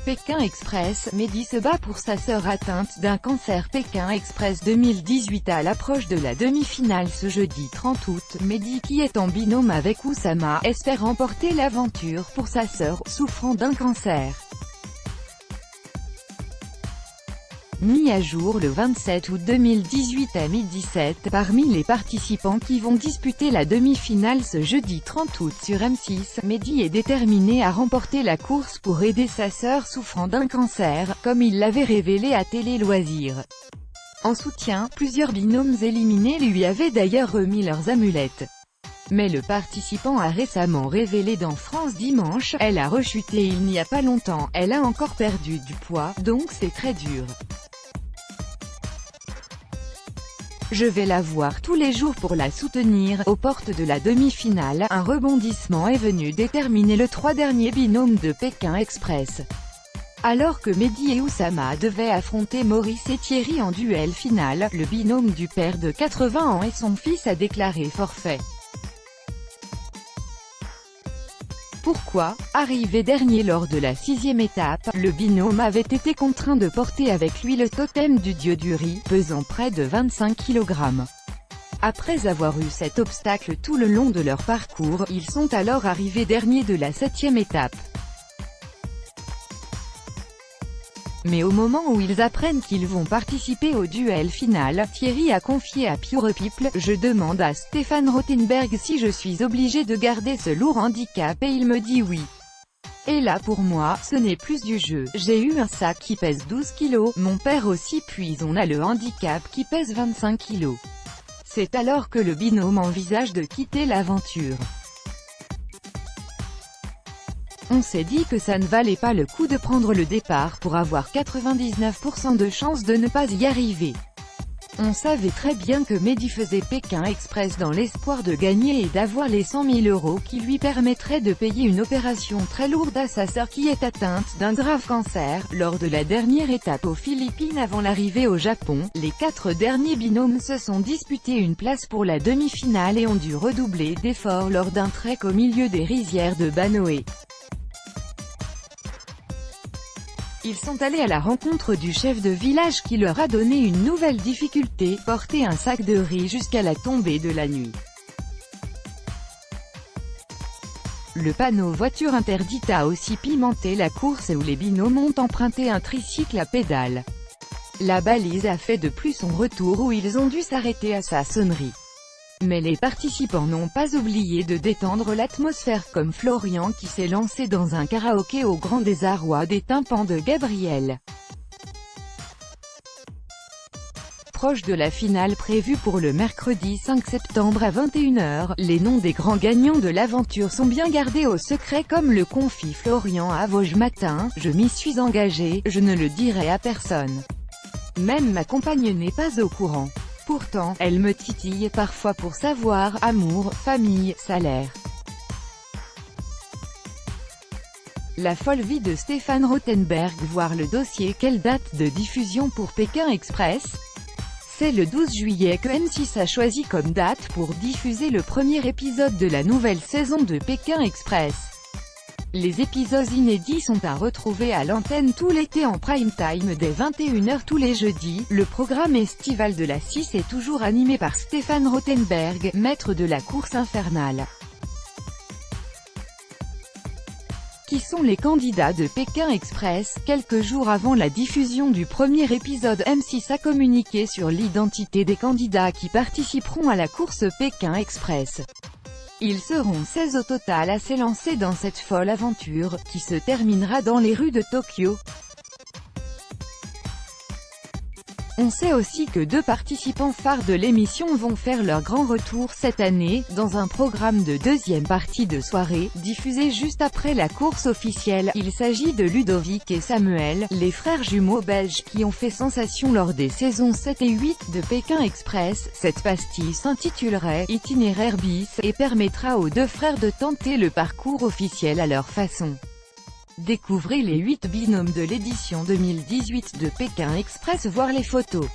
Pékin Express, Mehdi se bat pour sa sœur atteinte d'un cancer. Pékin Express 2018 à l'approche de la demi-finale ce jeudi 30 août, Mehdi qui est en binôme avec Oussama, espère remporter l'aventure pour sa sœur, souffrant d'un cancer. Mis à jour le 27 août 2018 à 12h07, parmi les participants qui vont disputer la demi-finale ce jeudi 30 août sur M6, Mehdi est déterminé à remporter la course pour aider sa sœur souffrant d'un cancer, comme il l'avait révélé à Télé Loisirs. En soutien, plusieurs binômes éliminés lui avaient d'ailleurs remis leurs amulettes. Mais le participant a récemment révélé dans France Dimanche, elle a rechuté il n'y a pas longtemps, elle a encore perdu du poids, donc c'est très dur. Je vais la voir tous les jours pour la soutenir. Aux portes de la demi-finale, un rebondissement est venu déterminer les 3 derniers binômes de Pékin Express. Alors que Mehdi et Oussama devaient affronter Maurice et Thierry en duel final, le binôme du père de 80 ans et son fils a déclaré forfait. Pourquoi? Arrivé dernier lors de la 6e étape, le binôme avait été contraint de porter avec lui le totem du dieu du riz, pesant près de 25 kg. Après avoir eu cet obstacle tout le long de leur parcours, ils sont alors arrivés derniers de la 7e étape. Mais au moment où ils apprennent qu'ils vont participer au duel final, Thierry a confié à Pure People: « Je demande à Stéphane Rothenberg si je suis obligé de garder ce lourd handicap et il me dit oui. Et là pour moi, ce n'est plus du jeu. J'ai eu un sac qui pèse 12 kg, mon père aussi, puis on a le handicap qui pèse 25 kg. C'est alors que le binôme envisage de quitter l'aventure. On s'est dit que ça ne valait pas le coup de prendre le départ pour avoir 99% de chances de ne pas y arriver. On savait très bien que Mehdi faisait Pékin Express dans l'espoir de gagner et d'avoir les 100 000 € qui lui permettraient de payer une opération très lourde à sa sœur qui est atteinte d'un grave cancer. Lors de la dernière étape aux Philippines avant l'arrivée au Japon, les 4 derniers binômes se sont disputés une place pour la demi-finale et ont dû redoubler d'efforts lors d'un trek au milieu des rizières de Banoé. Ils sont allés à la rencontre du chef de village qui leur a donné une nouvelle difficulté, porter un sac de riz jusqu'à la tombée de la nuit. Le panneau voiture interdite a aussi pimenté la course où les binômes ont emprunté un tricycle à pédales. La balise a fait de plus son retour où ils ont dû s'arrêter à sa sonnerie. Mais les participants n'ont pas oublié de détendre l'atmosphère comme Florian qui s'est lancé dans un karaoké au grand désarroi des tympans de Gabriel. Proche de la finale prévue pour le mercredi 5 septembre à 21h, les noms des grands gagnants de l'aventure sont bien gardés au secret comme le confie Florian à Vosges Matin. Je m'y suis engagé, je ne le dirai à personne. Même ma compagne n'est pas au courant. Pourtant, elle me titille parfois pour savoir, amour, famille, salaire. La folle vie de Stéphane Rothenberg. Voir le dossier. Quelle date de diffusion pour Pékin Express? C'est le 12 juillet que M6 a choisi comme date pour diffuser le premier épisode de la nouvelle saison de Pékin Express. Les épisodes inédits sont à retrouver à l'antenne tout l'été en prime time dès 21h tous les jeudis. Le programme estival de la 6 est toujours animé par Stéphane Rothenberg, maître de la course infernale. Qui sont les candidats de Pékin Express? Quelques jours avant la diffusion du premier épisode, M6 a communiqué sur l'identité des candidats qui participeront à la course Pékin Express. Ils seront 16 au total à s'élancer dans cette folle aventure, qui se terminera dans les rues de Tokyo. On sait aussi que 2 participants phares de l'émission vont faire leur grand retour cette année, dans un programme de deuxième partie de soirée, diffusé juste après la course officielle. Il s'agit de Ludovic et Samuel, les frères jumeaux belges qui ont fait sensation lors des saisons 7 et 8 de Pékin Express. Cette pastille s'intitulerait « Itinéraire bis » et permettra aux 2 frères de tenter le parcours officiel à leur façon. Découvrez les 8 binômes de l'édition 2018 de Pékin Express, voir les photos.